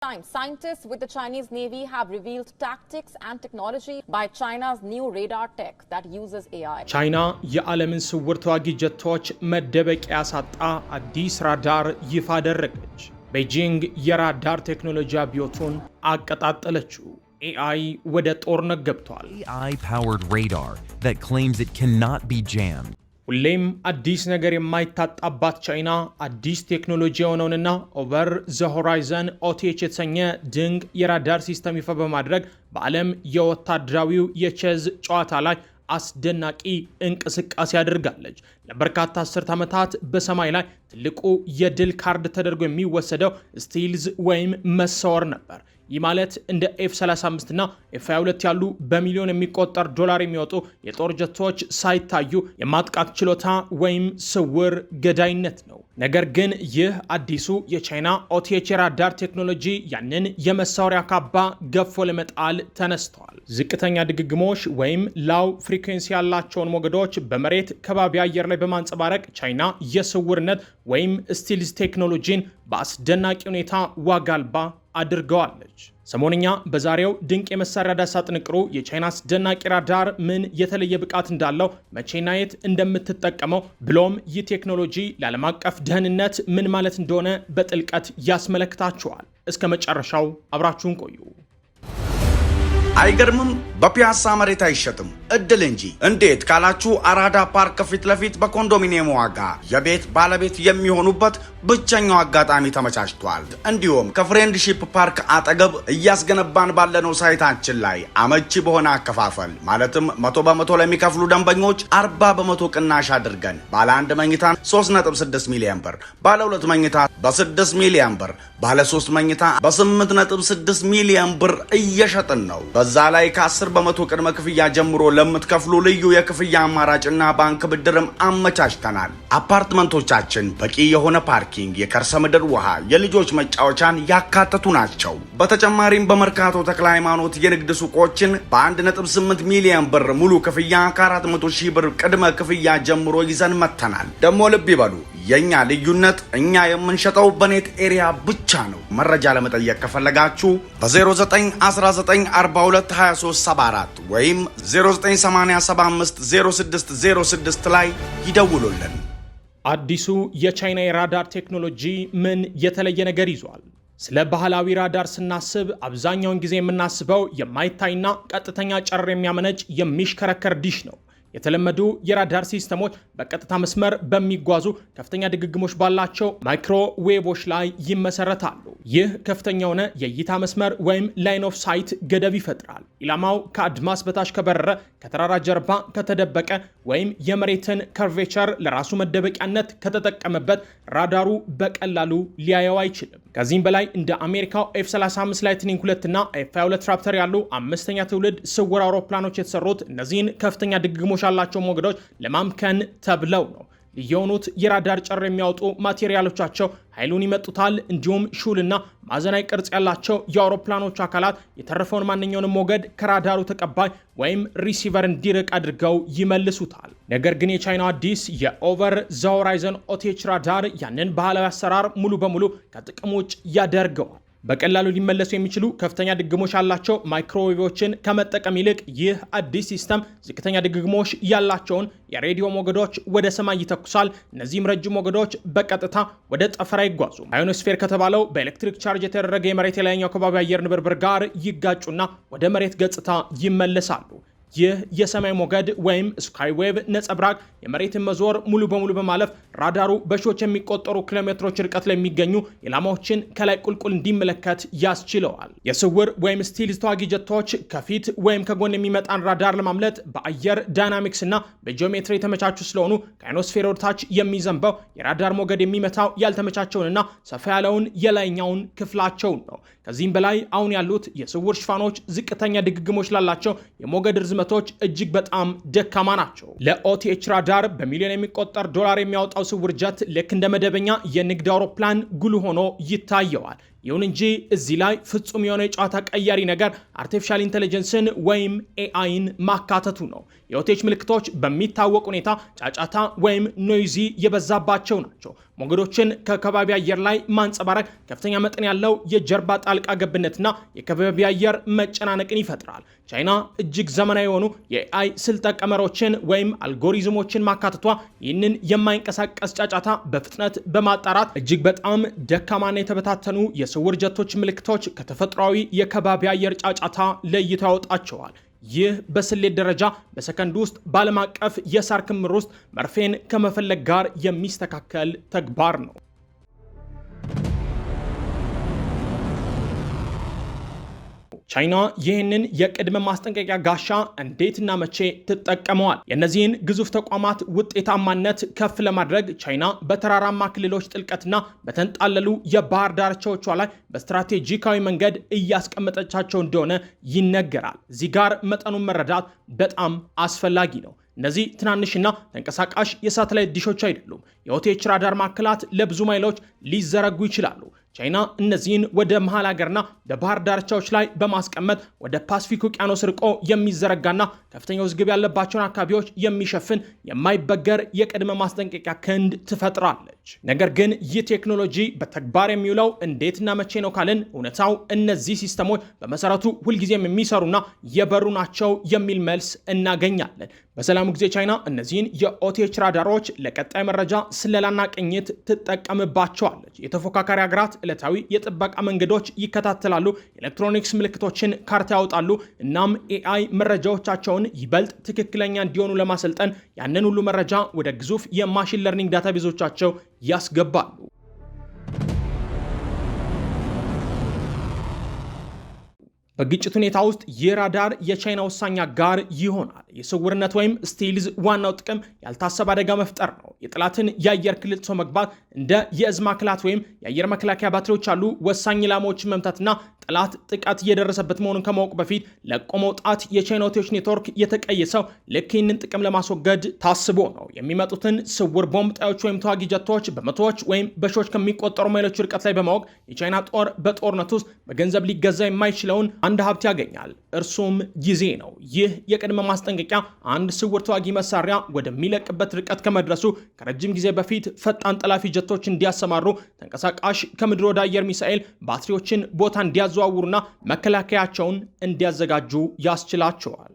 Time, scientists with the Chinese Navy have revealed tactics and technology by China's new radar tech that uses AI. China የዓለምን ስውር ተዋጊ ጀቶች መደበቂያ ያሳጣ አዲስ ራዳር ይፋ አደረገች። ቤጂንግ የራዳር ቴክኖሎጂ አብዮቱን አቀጣጠለችው። AI ወደ ጦርነት ገብቷል። AI-powered radar that claims it cannot be jammed. ሁሌም አዲስ ነገር የማይታጣባት ቻይና አዲስ ቴክኖሎጂ የሆነውንና ኦቨር ዘ ሆራይዘን OTH የተሰኘ ድንቅ የራዳር ሲስተም ይፋ በማድረግ በዓለም የወታደራዊው የቼዝ ጨዋታ ላይ አስደናቂ እንቅስቃሴ አድርጋለች። ለበርካታ አስርት ዓመታት በሰማይ ላይ ትልቁ የድል ካርድ ተደርጎ የሚወሰደው ስቲልዝ ወይም መሰወር ነበር። ይህ ማለት እንደ F-35 እና F-22 ያሉ በሚሊዮን የሚቆጠር ዶላር የሚወጡ የጦር ጀቶች ሳይታዩ የማጥቃት ችሎታ ወይም ስውር ገዳይነት ነው። ነገር ግን ይህ አዲሱ የቻይና OTH ራዳር ቴክኖሎጂ ያንን የመሳወሪያ ካባ ገፎ ለመጣል ተነስተዋል። ዝቅተኛ ድግግሞሽ ወይም ላው ፍሪኩዌንሲ ያላቸውን ሞገዶች በመሬት ከባቢ አየር ላይ በማንጸባረቅ ቻይና የስውርነት ወይም ስቲልዝ ቴክኖሎጂን በአስደናቂ ሁኔታ ዋጋ አልባ አድርገዋለች። ሰሞንኛ በዛሬው ድንቅ የመሳሪያ ዳሳ ጥንቅሩ የቻይና አስደናቂ ራዳር ምን የተለየ ብቃት እንዳለው መቼና የት እንደምትጠቀመው ብሎም ይህ ቴክኖሎጂ ለዓለም አቀፍ ደህንነት ምን ማለት እንደሆነ በጥልቀት ያስመለክታችኋል። እስከ መጨረሻው አብራችሁን ቆዩ። አይገርምም? በፒያሳ መሬት አይሸጥም እድል እንጂ። እንዴት ካላችሁ አራዳ ፓርክ ፊት ለፊት በኮንዶሚኒየም ዋጋ የቤት ባለቤት የሚሆኑበት ብቸኛው አጋጣሚ ተመቻችቷል። እንዲሁም ከፍሬንድሺፕ ፓርክ አጠገብ እያስገነባን ባለነው ሳይታችን ላይ አመቺ በሆነ አከፋፈል ማለትም 100% ለሚከፍሉ ደንበኞች 40% ቅናሽ አድርገን ባለ 1 መኝታ 3.6 ሚሊዮን ብር፣ ባለ 2 መኝታ በ6 ሚሊዮን ብር፣ ባለ 3 መኝታ በ8.6 ሚሊዮን ብር እየሸጥን ነው። በዛ ላይ ከ10% ቅድመ ክፍያ ጀምሮ ለምትከፍሉ ልዩ የክፍያ አማራጭና ባንክ ብድርም አመቻችተናል። አፓርትመንቶቻችን በቂ የሆነ ፓርኪንግ፣ የከርሰ ምድር ውሃ፣ የልጆች መጫወቻን ያካተቱ ናቸው። በተጨማሪም በመርካቶ ተክለ ሃይማኖት የንግድ ሱቆችን በ1.8 ሚሊዮን ብር ሙሉ ክፍያ ከ400 ሺህ ብር ቅድመ ክፍያ ጀምሮ ይዘን መተናል። ደግሞ ልብ ይበሉ፣ የኛ ልዩነት እኛ የምንሸጠው በኔት ኤሪያ ብቻ ነው። መረጃ ለመጠየቅ ከፈለጋችሁ በ0919422374 ወይም 0980750606 ላይ ይደውሉልን። አዲሱ የቻይና የራዳር ቴክኖሎጂ ምን የተለየ ነገር ይዟል? ስለ ባህላዊ ራዳር ስናስብ አብዛኛውን ጊዜ የምናስበው የማይታይና ቀጥተኛ ጨረር የሚያመነጭ የሚሽከረከር ዲሽ ነው። የተለመዱ የራዳር ሲስተሞች በቀጥታ መስመር በሚጓዙ ከፍተኛ ድግግሞች ባላቸው ማይክሮዌቮች ላይ ይመሰረታሉ። ይህ ከፍተኛ የሆነ የእይታ መስመር ወይም ላይን ኦፍ ሳይት ገደብ ይፈጥራል። ኢላማው ከአድማስ በታች ከበረረ፣ ከተራራ ጀርባ ከተደበቀ ወይም የመሬትን ከርቬቸር ለራሱ መደበቂያነት ከተጠቀመበት ራዳሩ በቀላሉ ሊያየው አይችልም። ከዚህም በላይ እንደ አሜሪካው F-35 ላይትኒንግ 2 እና F-22 ራፕተር ያሉ አምስተኛ ትውልድ ስውር አውሮፕላኖች የተሰሩት እነዚህን ከፍተኛ ድግግሞች ያላቸው ሞገዶች ለማምከን ተብለው ነው። የሆኑት የራዳር ጨረር የሚያወጡ ማቴሪያሎቻቸው ኃይሉን ይመጡታል። እንዲሁም ሹልና ማዕዘናዊ ቅርጽ ያላቸው የአውሮፕላኖቹ አካላት የተረፈውን ማንኛውንም ሞገድ ከራዳሩ ተቀባይ ወይም ሪሲቨር እንዲርቅ አድርገው ይመልሱታል። ነገር ግን የቻይናው አዲስ የኦቨር ዘ ሆራይዘን OTH ራዳር ያንን ባህላዊ አሰራር ሙሉ በሙሉ ከጥቅም ውጭ ያደርገዋል። በቀላሉ ሊመለሱ የሚችሉ ከፍተኛ ድግግሞሽ ያላቸው ማይክሮዌቮችን ከመጠቀም ይልቅ ይህ አዲስ ሲስተም ዝቅተኛ ድግግሞሽ ያላቸውን የሬዲዮ ሞገዶች ወደ ሰማይ ይተኩሳል። እነዚህም ረጅም ሞገዶች በቀጥታ ወደ ጠፈር አይጓዙም። አዮኖስፌር ከተባለው በኤሌክትሪክ ቻርጅ የተደረገ የመሬት የላይኛው ከባቢ አየር ንብርብር ጋር ይጋጩና ወደ መሬት ገጽታ ይመለሳሉ። ይህ የሰማይ ሞገድ ወይም ስካይዌቭ ነጸብራቅ የመሬትን መዞር ሙሉ በሙሉ በማለፍ ራዳሩ በሺዎች የሚቆጠሩ ኪሎሜትሮች ርቀት ላይ የሚገኙ ኢላማዎችን ከላይ ቁልቁል እንዲመለከት ያስችለዋል። የስውር ወይም ስቲልዝ ተዋጊ ጀቶች ከፊት ወይም ከጎን የሚመጣን ራዳር ለማምለጥ በአየር ዳይናሚክስ እና በጂኦሜትሪ የተመቻቹ ስለሆኑ ከአይኖስፌር ወደታች የሚዘንበው የራዳር ሞገድ የሚመታው ያልተመቻቸውንና ሰፋ ያለውን የላይኛውን ክፍላቸውን ነው። ከዚህም በላይ አሁን ያሉት የስውር ሽፋኖች ዝቅተኛ ድግግሞች ላላቸው የሞገድ ርዝመቶች እጅግ በጣም ደካማ ናቸው። ለOTH ራዳር በሚሊዮን የሚቆጠር ዶላር የሚያወጣው ስውር ጀት ልክ እንደ መደበኛ የንግድ አውሮፕላን ጉልህ ሆኖ ይታየዋል። ይሁን እንጂ እዚህ ላይ ፍጹም የሆነ የጨዋታ ቀያሪ ነገር አርቲፊሻል ኢንተለጀንስን ወይም ኤአይን ማካተቱ ነው። የኦቲኤች ምልክቶች በሚታወቅ ሁኔታ ጫጫታ ወይም ኖይዚ የበዛባቸው ናቸው። ሞገዶችን ከከባቢ አየር ላይ ማንጸባረቅ ከፍተኛ መጠን ያለው የጀርባ ጣልቃ ገብነትና የከባቢ አየር መጨናነቅን ይፈጥራል። ቻይና እጅግ ዘመናዊ የሆኑ የኤአይ ስልጠ ቀመሮችን ወይም አልጎሪዝሞችን ማካተቷ ይህንን የማይንቀሳቀስ ጫጫታ በፍጥነት በማጣራት እጅግ በጣም ደካማና የተበታተኑ የስውር ጀቶች ምልክቶች ከተፈጥሯዊ የከባቢ አየር ጫጫታ ለይቶ ያወጣቸዋል። ይህ በስሌት ደረጃ በሰከንድ ውስጥ በዓለም አቀፍ የሳር ክምር ውስጥ መርፌን ከመፈለግ ጋር የሚስተካከል ተግባር ነው። ቻይና ይህንን የቅድመ ማስጠንቀቂያ ጋሻ እንዴትና መቼ ትጠቀመዋል? የእነዚህን ግዙፍ ተቋማት ውጤታማነት ከፍ ለማድረግ ቻይና በተራራማ ክልሎች ጥልቀትና በተንጣለሉ የባህር ዳርቻዎቿ ላይ በስትራቴጂካዊ መንገድ እያስቀመጠቻቸው እንደሆነ ይነገራል። እዚህ ጋር መጠኑን መረዳት በጣም አስፈላጊ ነው። እነዚህ ትናንሽና ተንቀሳቃሽ የሳተላይት ዲሾች አይደሉም። የኦቲኤች ራዳር ማዕከላት ለብዙ ማይሎች ሊዘረጉ ይችላሉ። ቻይና እነዚህን ወደ መሃል ሀገርና በባህር ዳርቻዎች ላይ በማስቀመጥ ወደ ፓሲፊክ ውቅያኖስ ርቆ የሚዘረጋና ከፍተኛ ውዝግብ ያለባቸውን አካባቢዎች የሚሸፍን የማይበገር የቅድመ ማስጠንቀቂያ ክንድ ትፈጥራለች። ነገር ግን ይህ ቴክኖሎጂ በተግባር የሚውለው እንዴትና መቼ ነው ካልን እውነታው እነዚህ ሲስተሞች በመሰረቱ ሁልጊዜም የሚሰሩና የበሩ ናቸው የሚል መልስ እናገኛለን። በሰላሙ ጊዜ ቻይና እነዚህን የኦቲኤች ራዳሮች ለቀጣይ መረጃ ስለላና ቅኝት ትጠቀምባቸዋለች። የተፎካካሪ ሀገራት ዕለታዊ የጥበቃ መንገዶች ይከታተላሉ፣ ኤሌክትሮኒክስ ምልክቶችን ካርታ ያወጣሉ። እናም ኤአይ መረጃዎቻቸውን ይበልጥ ትክክለኛ እንዲሆኑ ለማሰልጠን ያንን ሁሉ መረጃ ወደ ግዙፍ የማሽን ለርኒንግ ዳታቤዞቻቸው ያስገባሉ። በግጭት ሁኔታ ውስጥ ይህ ራዳር የቻይና ወሳኝ አጋር ይሆናል። የስውርነት ወይም ስቴልዝ ዋናው ጥቅም ያልታሰበ አደጋ መፍጠር ነው። የጠላትን የአየር ክልል ጥሶ መግባት፣ እንደ የእዝ ማዕከላት ወይም የአየር መከላከያ ባትሪዎች ያሉ ወሳኝ ኢላማዎችን መምታትና ጠላት ጥቃት እየደረሰበት መሆኑን ከማወቅ በፊት ለቆ መውጣት የቻይና ኦቲኤች ኔትወርክ የተቀየሰው ልክ ይህንን ጥቅም ለማስወገድ ታስቦ ነው። የሚመጡትን ስውር ቦምብ ጣዮች ወይም ተዋጊ ጀቶች በመቶዎች ወይም በሺዎች ከሚቆጠሩ ማይሎች ርቀት ላይ በማወቅ የቻይና ጦር በጦርነት ውስጥ በገንዘብ ሊገዛ የማይችለውን አንድ ሀብት ያገኛል። እርሱም ጊዜ ነው። ይህ የቅድመ ማስጠንቀቂያ አንድ ስውር ተዋጊ መሳሪያ ወደሚለቅበት ርቀት ከመድረሱ ከረጅም ጊዜ በፊት ፈጣን ጠላፊ ጀቶች እንዲያሰማሩ፣ ተንቀሳቃሽ ከምድር ወደ አየር ሚሳኤል ባትሪዎችን ቦታ እንዲያዘዋውሩና መከላከያቸውን እንዲያዘጋጁ ያስችላቸዋል።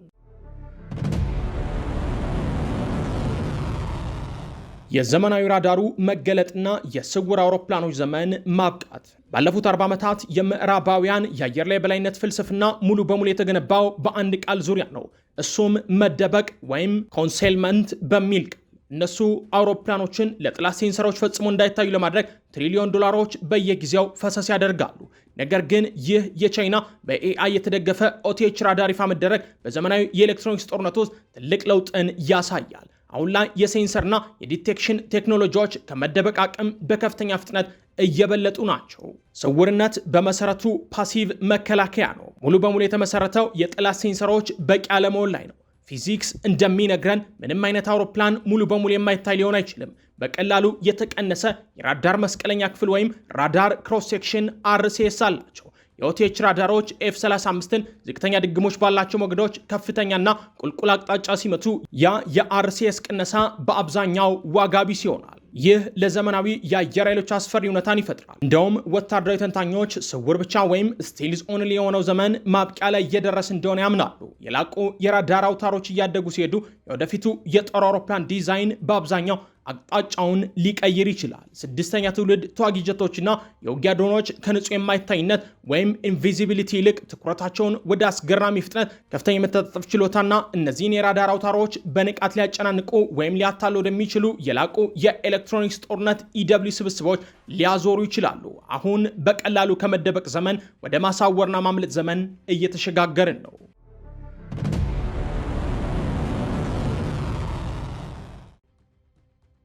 የዘመናዊ ራዳሩ መገለጥና የስውር አውሮፕላኖች ዘመን ማብቃት። ባለፉት 40 ዓመታት የምዕራባውያን የአየር ላይ የበላይነት ፍልስፍና ሙሉ በሙሉ የተገነባው በአንድ ቃል ዙሪያ ነው። እሱም መደበቅ ወይም ኮንሴልመንት በሚል ቃል። እነሱ አውሮፕላኖችን ለጠላት ሴንሰሮች ፈጽሞ እንዳይታዩ ለማድረግ ትሪሊዮን ዶላሮች በየጊዜው ፈሰስ ያደርጋሉ። ነገር ግን ይህ የቻይና በኤአይ የተደገፈ ኦቲኤች ራዳር ይፋ መደረግ በዘመናዊ የኤሌክትሮኒክስ ጦርነት ውስጥ ትልቅ ለውጥን ያሳያል። አሁን ላይ የሴንሰርና የዲቴክሽን ቴክኖሎጂዎች ከመደበቅ አቅም በከፍተኛ ፍጥነት እየበለጡ ናቸው። ስውርነት በመሰረቱ ፓሲቭ መከላከያ ነው። ሙሉ በሙሉ የተመሰረተው የጠላት ሴንሰሮች በቂ አለመሆን ላይ ነው። ፊዚክስ እንደሚነግረን ምንም አይነት አውሮፕላን ሙሉ በሙሉ የማይታይ ሊሆን አይችልም። በቀላሉ የተቀነሰ የራዳር መስቀለኛ ክፍል ወይም ራዳር ክሮስ ሴክሽን RCS አላቸው። የኦቲኤች ራዳሮች F-35ን ዝቅተኛ ድግሞች ባላቸው ሞገዶች ከፍተኛና ቁልቁል አቅጣጫ ሲመቱ ያ የRCS ቅነሳ በአብዛኛው ዋጋ ቢስ ይሆናል። ይህ ለዘመናዊ የአየር ኃይሎች አስፈሪ እውነታን ይፈጥራል። እንደውም ወታደራዊ ተንታኞች ስውር ብቻ ወይም ስቴልዝ ኦንሊ የሆነው ዘመን ማብቂያ ላይ እየደረስ እንደሆነ ያምናሉ። የላቁ የራዳር አውታሮች እያደጉ ሲሄዱ የወደፊቱ የጦር አውሮፕላን ዲዛይን በአብዛኛው አቅጣጫውን ሊቀይር ይችላል። ስድስተኛ ትውልድ ተዋጊ ጀቶችና የውጊያ ድሮኖች ከንጹህ የማይታይነት ወይም ኢንቪዚቢሊቲ ይልቅ ትኩረታቸውን ወደ አስገራሚ ፍጥነት፣ ከፍተኛ የመታጠፍ ችሎታና እነዚህን የራዳር አውታሮች በንቃት ሊያጨናንቁ ወይም ሊያታሉ ወደሚችሉ የላቁ የኤሌክትሮኒክስ ጦርነት EW ስብስቦች ሊያዞሩ ይችላሉ። አሁን በቀላሉ ከመደበቅ ዘመን ወደ ማሳወርና ማምለጥ ዘመን እየተሸጋገርን ነው።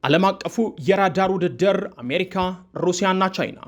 ዓለም አቀፉ የራዳር ውድድር አሜሪካ፣ ሩሲያና ቻይና።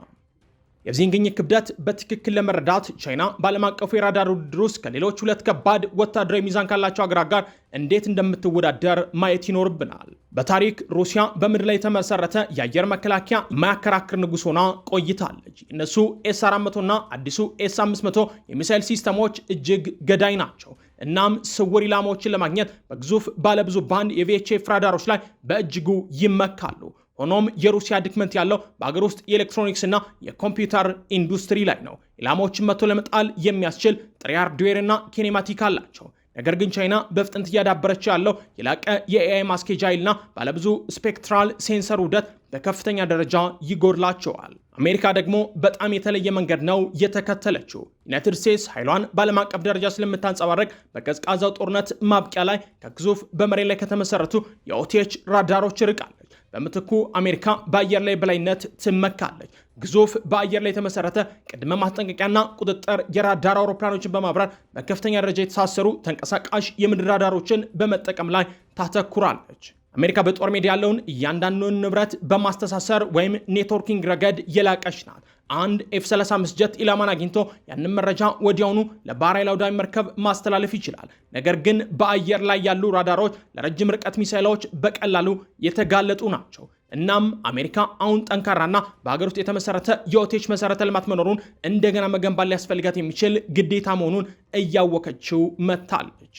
የዚህን ግኝት ክብደት በትክክል ለመረዳት ቻይና በዓለም አቀፉ የራዳር ውድድር ውስጥ ከሌሎች ሁለት ከባድ ወታደራዊ ሚዛን ካላቸው ሀገራት ጋር እንዴት እንደምትወዳደር ማየት ይኖርብናል። በታሪክ ሩሲያ በምድር ላይ የተመሰረተ የአየር መከላከያ የማያከራክር ንጉሥ ሆና ቆይታለች። እነሱ ኤስ-400 እና አዲሱ ኤስ-500 የሚሳይል ሲስተሞች እጅግ ገዳይ ናቸው። እናም ስውር ኢላማዎችን ለማግኘት በግዙፍ ባለብዙ ባንድ የቪኤችኤፍ ራዳሮች ላይ በእጅጉ ይመካሉ። ሆኖም የሩሲያ ድክመት ያለው በአገር ውስጥ የኤሌክትሮኒክስ እና የኮምፒውተር ኢንዱስትሪ ላይ ነው። ኢላማዎችን መቶ ለመጣል የሚያስችል ጥሬ ሃርድዌር እና ኪኔማቲክ አላቸው። ነገር ግን ቻይና በፍጥነት እያዳበረች ያለው የላቀ የኤአይ ማስኬጃ ኃይልና ባለብዙ ስፔክትራል ሴንሰር ውህደት በከፍተኛ ደረጃ ይጎድላቸዋል። አሜሪካ ደግሞ በጣም የተለየ መንገድ ነው የተከተለችው። ዩናይትድ ስቴትስ ኃይሏን በዓለም አቀፍ ደረጃ ስለምታንጸባረቅ በቀዝቃዛው ጦርነት ማብቂያ ላይ ከግዙፍ በመሬት ላይ ከተመሰረቱ የኦቲኤች ራዳሮች ርቃለች። በምትኩ አሜሪካ በአየር ላይ በላይነት ትመካለች። ግዙፍ በአየር ላይ የተመሰረተ ቅድመ ማስጠንቀቂያና ቁጥጥር የራዳር አውሮፕላኖችን በማብረር በከፍተኛ ደረጃ የተሳሰሩ ተንቀሳቃሽ የምድር ራዳሮችን በመጠቀም ላይ ታተኩራለች። አሜሪካ በጦር ሜዳ ያለውን እያንዳንዱን ንብረት በማስተሳሰር ወይም ኔትወርኪንግ ረገድ የላቀች ናት። አንድ ኤፍ-35 ጀት ኢላማን አግኝቶ ያንን መረጃ ወዲያውኑ ለባህር ኃይል አውዳሚ መርከብ ማስተላለፍ ይችላል። ነገር ግን በአየር ላይ ያሉ ራዳሮች ለረጅም ርቀት ሚሳይሎች በቀላሉ የተጋለጡ ናቸው። እናም አሜሪካ አሁን ጠንካራና በሀገር ውስጥ የተመሰረተ የኦቲኤች መሰረተ ልማት መኖሩን እንደገና መገንባት ሊያስፈልጋት የሚችል ግዴታ መሆኑን እያወከችው መጥታለች።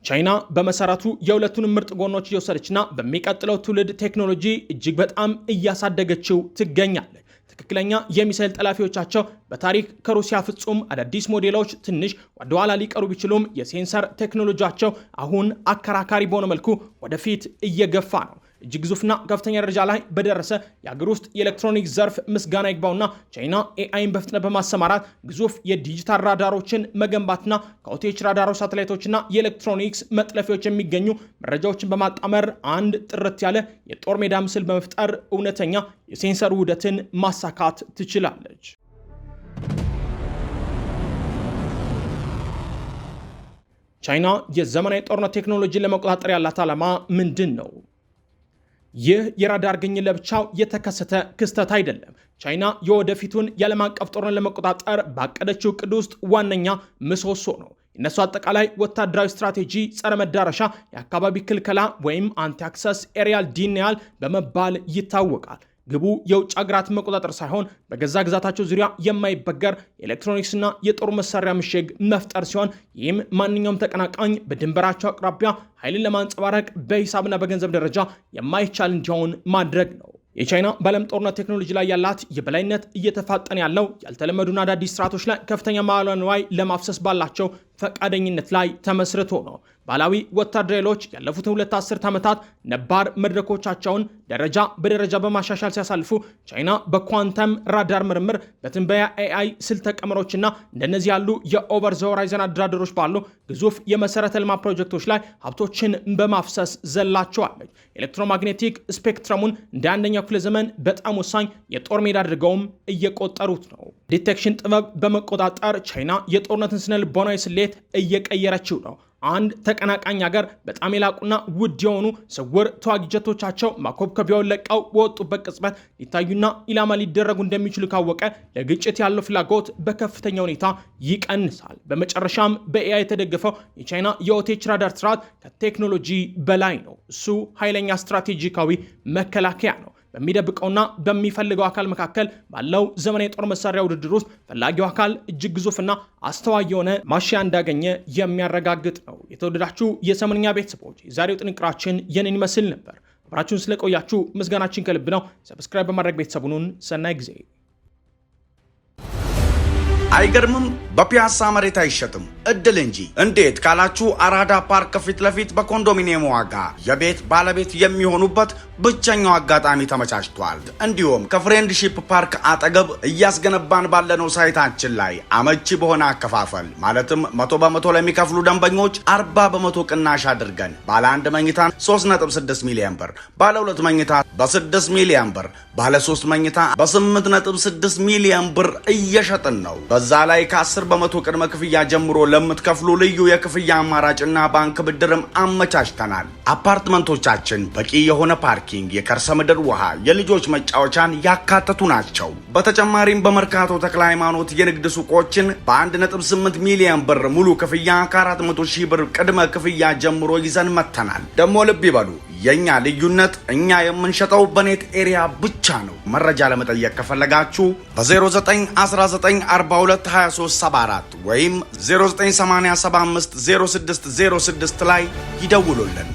ቻይና በመሰረቱ የሁለቱንም ምርጥ ጎኖች እየወሰደችና በሚቀጥለው ትውልድ ቴክኖሎጂ እጅግ በጣም እያሳደገችው ትገኛለች። ትክክለኛ የሚሳይል ጠላፊዎቻቸው በታሪክ ከሩሲያ ፍጹም አዳዲስ ሞዴሎች ትንሽ ወደ ኋላ ሊቀሩ ቢችሉም የሴንሰር ቴክኖሎጂያቸው አሁን አከራካሪ በሆነ መልኩ ወደፊት እየገፋ ነው። እጅግ ግዙፍና ከፍተኛ ደረጃ ላይ በደረሰ የአገር ውስጥ የኤሌክትሮኒክስ ዘርፍ ምስጋና ይግባውና ቻይና ኤአይን በፍጥነት በማሰማራት ግዙፍ የዲጂታል ራዳሮችን መገንባትና ከኦቲኤች ራዳሮች ሳተላይቶችና የኤሌክትሮኒክስ መጥለፊያዎች የሚገኙ መረጃዎችን በማጣመር አንድ ጥርት ያለ የጦር ሜዳ ምስል በመፍጠር እውነተኛ የሴንሰር ውህደትን ማሳካት ትችላለች። ቻይና የዘመናዊ ጦርነት ቴክኖሎጂን ለመቆጣጠር ያላት ዓላማ ምንድን ነው? ይህ የራዳር ግኝት ለብቻው የተከሰተ ክስተት አይደለም። ቻይና የወደፊቱን የዓለም አቀፍ ጦርነት ለመቆጣጠር ባቀደችው ዕቅድ ውስጥ ዋነኛ ምሰሶ ነው። የነሱ አጠቃላይ ወታደራዊ ስትራቴጂ ጸረ መዳረሻ የአካባቢ ክልከላ ወይም አንቲ አክሰስ ኤሪያል ዲኒያል በመባል ይታወቃል። ግቡ የውጭ ሀገራትን መቆጣጠር ሳይሆን በገዛ ግዛታቸው ዙሪያ የማይበገር የኤሌክትሮኒክስና የጦር መሳሪያ ምሽግ መፍጠር ሲሆን ይህም ማንኛውም ተቀናቃኝ በድንበራቸው አቅራቢያ ኃይልን ለማንጸባረቅ በሂሳብና በገንዘብ ደረጃ የማይቻል እንዲሆን ማድረግ ነው። የቻይና በዓለም ጦርነት ቴክኖሎጂ ላይ ያላት የበላይነት እየተፋጠነ ያለው ያልተለመዱና አዳዲስ ስርዓቶች ላይ ከፍተኛ መዋዕለ ንዋይ ለማፍሰስ ባላቸው ፈቃደኝነት ላይ ተመስርቶ ነው። ባህላዊ ወታደራዊ ኃይሎች ያለፉትን 2 አስርት ዓመታት ነባር መድረኮቻቸውን ደረጃ በደረጃ በማሻሻል ሲያሳልፉ ቻይና በኳንተም ራዳር ምርምር፣ በትንበያ ኤአይ ስልተ ቀመሮችና እንደነዚህ ያሉ የኦቨር ዘ ሆራይዘን አደራደሮች ባሉ ግዙፍ የመሰረተ ልማት ፕሮጀክቶች ላይ ሀብቶችን በማፍሰስ ዘላቸዋለች። ኤሌክትሮማግኔቲክ ስፔክትረሙን እንደ አንደኛው ክፍለ ዘመን በጣም ወሳኝ የጦር ሜዳ አድርገውም እየቆጠሩት ነው። ዲቴክሽን ጥበብ በመቆጣጠር ቻይና የጦርነትን ስነ ልቦናዊ ስሌት እየቀየረችው ነው። አንድ ተቀናቃኝ ሀገር በጣም የላቁና ውድ የሆኑ ስውር ተዋጊ ጀቶቻቸው ማኮብኮቢያውን ለቀው በወጡበት ቅጽበት ሊታዩና ኢላማ ሊደረጉ እንደሚችሉ ካወቀ ለግጭት ያለው ፍላጎት በከፍተኛ ሁኔታ ይቀንሳል። በመጨረሻም በኤአይ የተደገፈው የቻይና የኦቲኤች ራዳር ስርዓት ከቴክኖሎጂ በላይ ነው። እሱ ኃይለኛ ስትራቴጂካዊ መከላከያ ነው። በሚደብቀውና በሚፈልገው አካል መካከል ባለው ዘመናዊ የጦር መሳሪያ ውድድር ውስጥ ፈላጊው አካል እጅግ ግዙፍና አስተዋይ የሆነ ማሻያ እንዳገኘ የሚያረጋግጥ ነው። የተወደዳችሁ የሰሞንኛ ቤተሰቦች የዛሬው ጥንቅራችን የኔን ይመስል ነበር። አብራችሁን ስለቆያችሁ ምስጋናችን ከልብ ነው። ሰብስክራይብ በማድረግ ቤተሰቡን ሰናይ ጊዜ። አይገርምም? በፒያሳ መሬት አይሸጥም እድል እንጂ። እንዴት ካላችሁ አራዳ ፓርክ ፊት ለፊት በኮንዶሚኒየም ዋጋ የቤት ባለቤት የሚሆኑበት ብቸኛው አጋጣሚ ተመቻችቷል። እንዲሁም ከፍሬንድሺፕ ፓርክ አጠገብ እያስገነባን ባለነው ሳይታችን ላይ አመቺ በሆነ አከፋፈል ማለትም 100% ለሚከፍሉ ደንበኞች 40% ቅናሽ አድርገን ባለ 1 መኝታ 3.6 ሚሊዮን ብር፣ ባለ 2 መኝታ በ6 ሚሊዮን ብር፣ ባለ 3 መኝታ በ8.6 ሚሊዮን ብር እየሸጥን ነው። በዛ ላይ ከ10 በመቶ ቅድመ ክፍያ ጀምሮ ለምትከፍሉ ልዩ የክፍያ አማራጭና ባንክ ብድርም አመቻችተናል። አፓርትመንቶቻችን በቂ የሆነ ፓርኪንግ፣ የከርሰ ምድር ውሃ፣ የልጆች መጫወቻን ያካተቱ ናቸው። በተጨማሪም በመርካቶ ተክለ ሃይማኖት የንግድ ሱቆችን በ1.8 ሚሊዮን ብር ሙሉ ክፍያ ከ400 ሺህ ብር ቅድመ ክፍያ ጀምሮ ይዘን መተናል። ደሞ ልብ ይበሉ፣ የኛ ልዩነት እኛ የምንሸጠው በኔት ኤሪያ ብቻ ነው። መረጃ ለመጠየቅ ከፈለጋችሁ በ0919422374 ወይም 0987506006 ላይ ይደውሉልን።